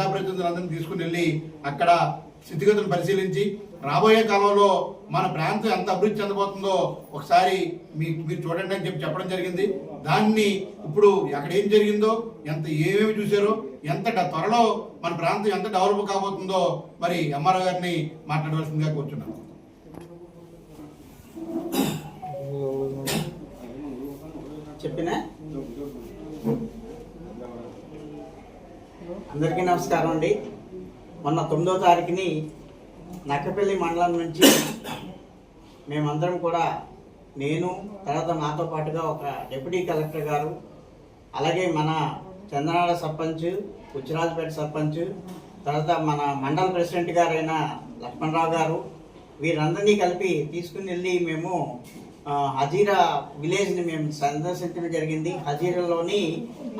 ప్రజాప్రతినిధులందరినీ తీసుకుని వెళ్ళి అక్కడ స్థితిగతులను పరిశీలించి రాబోయే కాలంలో మన ప్రాంతం ఎంత అభివృద్ధి చెందబోతుందో ఒకసారి మీరు చూడండి అని చెప్పడం జరిగింది. దాన్ని ఇప్పుడు అక్కడ ఏం జరిగిందో, ఏమేమి చూసారో, ఎంత త్వరలో మన ప్రాంతం ఎంత డెవలప్ కాబోతుందో మరి ఎంఆర్ఓ గారిని మాట్లాడవలసిందిగా కూర్చున్నాను. చెప్పినా అందరికీ నమస్కారం అండి. మొన్న 9వ తారీఖుని నక్కపల్లి మండలం నుంచి మేమందరం కూడా, నేను తర్వాత నాతో పాటుగా ఒక డిప్యూటీ కలెక్టర్ గారు, అలాగే మన చందనాడ సర్పంచ్, ఉచ్చిరాజపేట సర్పంచ్, తర్వాత మన మండల ప్రెసిడెంట్ గారైన లక్ష్మణరావు గారు, వీరందరినీ కలిపి తీసుకుని వెళ్ళి మేము హజీరా విలేజ్ని మేము సందర్శించడం జరిగింది. హజీరాలోని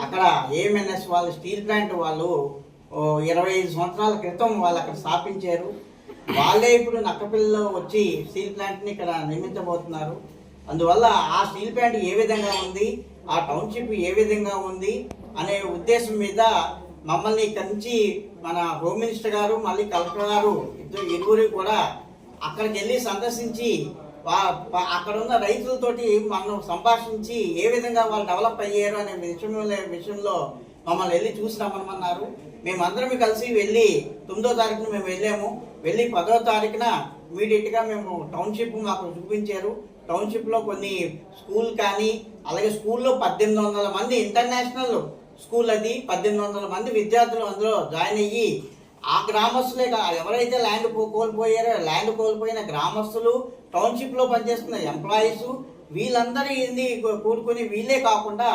అక్కడ ఏఎంఎన్ఎస్ వాళ్ళు స్టీల్ ప్లాంట్ వాళ్ళు 25 సంవత్సరాల క్రితం వాళ్ళు అక్కడ స్థాపించారు. వాళ్ళే ఇప్పుడు నక్కపల్లిలో వచ్చి స్టీల్ ప్లాంట్ని ఇక్కడ నిర్మించబోతున్నారు. అందువల్ల ఆ స్టీల్ ప్లాంట్ ఏ విధంగా ఉంది, ఆ టౌన్షిప్ ఏ విధంగా ఉంది అనే ఉద్దేశం మీద మమ్మల్ని ఇక్కడి నుంచి మన హోమ్ మినిస్టర్ గారు, మళ్ళీ కలెక్టర్ గారు ఇరువురు కూడా అక్కడికి వెళ్ళి సందర్శించి అక్కడ ఉన్న రైతులతోటి మనం సంభాషించి ఏ విధంగా వాళ్ళు డెవలప్ అయ్యారు అనే విషయంలో మమ్మల్ని వెళ్ళి చూసి రమ్మన్నారు. మేమందరం కలిసి వెళ్ళి 9వ తారీఖున మేము వెళ్ళాము. వెళ్ళి 10వ తారీఖున ఇమీడియట్గా మేము టౌన్షిప్ మాకు చూపించారు. టౌన్షిప్లో కొన్ని స్కూల్ కానీ, అలాగే స్కూల్లో 1800 మంది ఇంటర్నేషనల్ స్కూల్, అది 1800 మంది విద్యార్థులు అందులో జాయిన్ అయ్యి, ఆ గ్రామస్తులే ఎవరైతే ల్యాండ్ కోల్పోయారో ల్యాండ్ కోల్పోయిన గ్రామస్తులు, టౌన్షిప్లో పనిచేస్తున్న ఎంప్లాయీస్, వీళ్ళందరూ కూడుకుని వీళ్ళే కాకుండా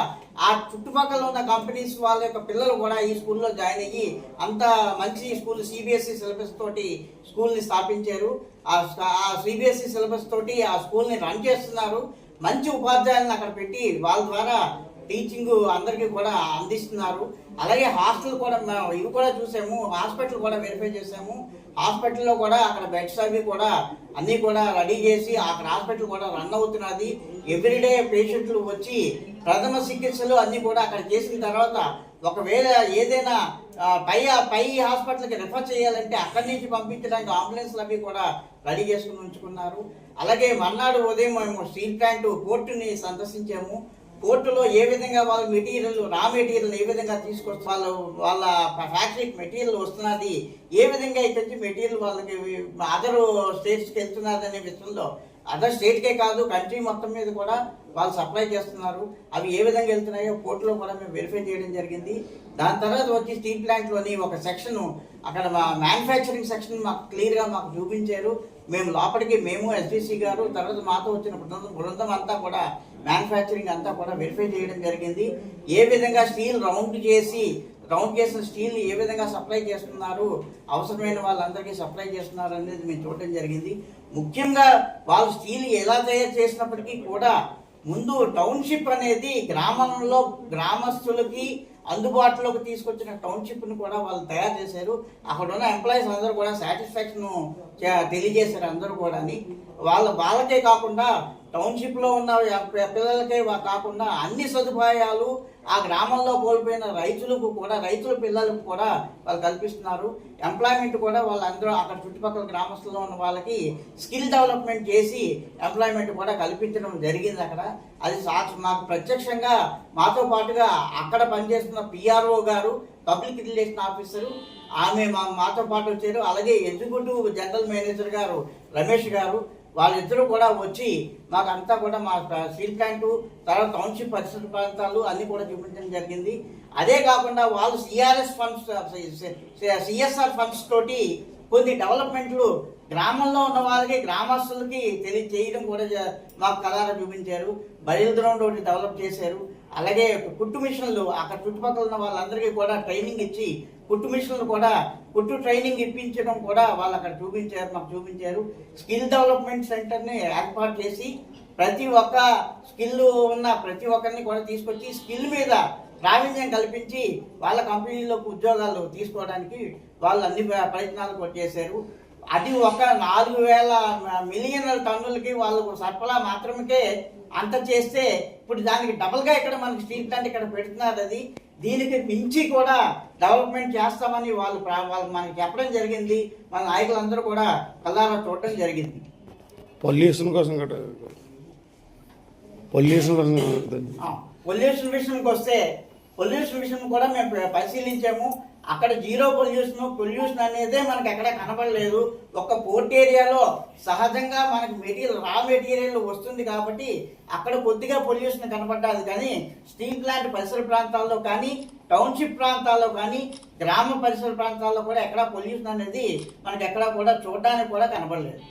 ఆ చుట్టుపక్కల ఉన్న కంపెనీస్ వాళ్ళ యొక్క పిల్లలు కూడా ఈ స్కూల్లో జాయిన్ అయ్యి అంత మంచి స్కూల్ సిబిఎస్ఈ సిలబస్ తోటి స్కూల్ని స్థాపించారు. ఆ సిబిఎస్ఈ సిలబస్ తోటి ఆ స్కూల్ని రన్ చేస్తున్నారు. మంచి ఉపాధ్యాయులను అక్కడ పెట్టి వాళ్ళ ద్వారా టీచింగ్ అందరికీ కూడా అందిస్తున్నారు. అలాగే హాస్టల్ కూడా ఇవి కూడా చూసాము. హాస్పిటల్ కూడా వెరిఫై చేసాము. హాస్పిటల్లో కూడా అక్కడ బెడ్స్ అవి కూడా అన్నీ కూడా రెడీ చేసి అక్కడ హాస్పిటల్ కూడా రన్ అవుతున్నది. ఎవ్రీడే పేషెంట్లు వచ్చి ప్రథమ చికిత్సలు అన్నీ కూడా అక్కడ చేసిన తర్వాత ఒకవేళ ఏదైనా పై హాస్పిటల్కి రిఫర్ చేయాలంటే అక్కడి నుంచి పంపించడానికి అంబులెన్స్లు అవి కూడా రెడీ చేసుకుని ఉంచుకున్నారు. అలాగే మర్నాడు ఉదయం మేము స్టీల్ ప్లాంట్ పోర్టుని సందర్శించాము. పోర్టులో ఏ విధంగా వాళ్ళ మెటీరియల్, రా మెటీరియల్ ఏ విధంగా తీసుకొచ్చి వాళ్ళ ఫ్యాక్టరీకి మెటీరియల్ వస్తున్నది, ఏ విధంగా ఇక్కడి మెటీరియల్ వాళ్ళకి అదర్ స్టేట్స్కి వెళ్తున్నది అనే విషయంలో, అదర్ స్టేట్కే కాదు కంట్రీ మొత్తం మీద కూడా వాళ్ళు సప్లై చేస్తున్నారు. అవి ఏ విధంగా వెళ్తున్నాయో పోర్టులో కూడా మేము వెరిఫై చేయడం జరిగింది. దాని తర్వాత వచ్చి స్టీల్ ప్లాంట్లోని ఒక సెక్షన్, అక్కడ మ్యానుఫ్యాక్చరింగ్ సెక్షన్ మాకు క్లియర్గా మాకు చూపించారు. మేము లోపలికి, మేము ఎస్డిసి గారు, తర్వాత మాతో వచ్చిన బృందం అంతా కూడా మ్యానుఫ్యాక్చరింగ్ అంతా కూడా వెరిఫై చేయడం జరిగింది. ఏ విధంగా స్టీల్ రౌండ్ చేసిన స్టీల్ ఏ విధంగా సప్లై చేస్తున్నారు, అవసరమైన వాళ్ళందరికీ సప్లై చేస్తున్నారు అనేది మేము చూడటం జరిగింది. ముఖ్యంగా వాళ్ళు స్టీల్ ఎలా తయారు చేసినప్పటికీ కూడా ముందు టౌన్షిప్ అనేది గ్రామంలో గ్రామస్తులకి అందుబాటులోకి తీసుకొచ్చిన టౌన్షిప్ను కూడా వాళ్ళు తయారు చేశారు. అక్కడ ఉన్న ఎంప్లాయీస్ అందరూ కూడా సాటిస్ఫాక్షన్ తెలియజేశారు అందరూ కూడా. వాళ్ళకే కాకుండా టౌన్షిప్లో ఉన్న పిల్లలకే కాకుండా అన్ని సదుపాయాలు ఆ గ్రామంలో కోల్పోయిన రైతులకు కూడా, రైతుల పిల్లలకు కూడా వాళ్ళు కల్పిస్తున్నారు. ఎంప్లాయ్మెంట్ కూడా వాళ్ళందరూ అక్కడ చుట్టుపక్కల గ్రామస్తుల్లో ఉన్న వాళ్ళకి స్కిల్ డెవలప్మెంట్ చేసి ఎంప్లాయ్మెంట్ కూడా కల్పించడం జరిగింది అక్కడ. అది మాకు ప్రత్యక్షంగా మాతో పాటుగా అక్కడ పనిచేస్తున్న పిఆర్ఓ గారు, పబ్లిక్ రిలేషన్ ఆఫీసరు, ఆమె మాతో పాటు వచ్చారు. అలాగే ఎగ్జిక్యూటివ్ జనరల్ మేనేజర్ గారు రమేష్ గారు, వాళ్ళిద్దరూ కూడా వచ్చి మాకంతా కూడా మా స్టీల్ ప్లాంటు, తర్వాత టౌన్షిప్ పరిసర ప్రాంతాలు అన్నీ కూడా చూపించడం జరిగింది. అదే కాకుండా వాళ్ళు సిఎస్ఆర్ ఫండ్స్ తోటి కొన్ని డెవలప్మెంట్లు గ్రామంలో ఉన్న వాళ్ళకి, గ్రామస్తులకి చేయడం కూడా మాకు కళారా చూపించారు. బయలు గ్రౌండ్ ఒకటి డెవలప్ చేశారు. అలాగే కుట్టు మిషన్లు అక్కడ చుట్టుపక్కల ఉన్న వాళ్ళందరికీ కూడా ట్రైనింగ్ ఇచ్చి కుట్టు మిషన్లు కూడా కుట్టు ట్రైనింగ్ ఇప్పించడం కూడా వాళ్ళు అక్కడ మాకు చూపించారు. స్కిల్ డెవలప్మెంట్ సెంటర్ని ఏర్పాటు చేసి ప్రతి ఒక్క స్కిల్ ఉన్న ప్రతి ఒక్కరిని కూడా తీసుకొచ్చి స్కిల్ మీద ప్రావీణ్యం కల్పించి వాళ్ళ కంపెనీలోకి ఉద్యోగాలు తీసుకోవడానికి వాళ్ళు అన్ని ప్రయత్నాలు చేశారు. అది ఒక 4000 మిలియన్ల టన్నులకి వాళ్ళు సరఫరా మాత్రమే అంత చేస్తే ఇప్పుడు దానికి డబుల్గా ఇక్కడ మనకి స్టీల్ ప్లాంట్ ఇక్కడ పెడుతున్నారు. అది దీనికి మించి కూడా డెవలప్మెంట్ చేస్తామని వాళ్ళు మనకి చెప్పడం జరిగింది. మన నాయకులందరూ కూడా కళ్ళారా చూడటం జరిగింది. పొల్యూషన్ కోసం పొల్యూషన్ విషయంకి వస్తే పొల్యూషన్ విషయం కూడా మేము పరిశీలించాము. అక్కడ జీరో పొల్యూషన్ అనేదే మనకి ఎక్కడ కనబడలేదు. ఒక పోర్ట్ ఏరియాలో సహజంగా మనకి రా మెటీరియల్ వస్తుంది కాబట్టి అక్కడ కొద్దిగా పొల్యూషన్ కనబడ్డది, కానీ స్టీల్ ప్లాంట్ పరిసర ప్రాంతాల్లో కానీ, టౌన్షిప్ ప్రాంతాల్లో కానీ, గ్రామ పరిసర ప్రాంతాల్లో కూడా ఎక్కడ పొల్యూషన్ అనేది మనకి ఎక్కడ కూడా చూడడానికి కూడా కనబడలేదు.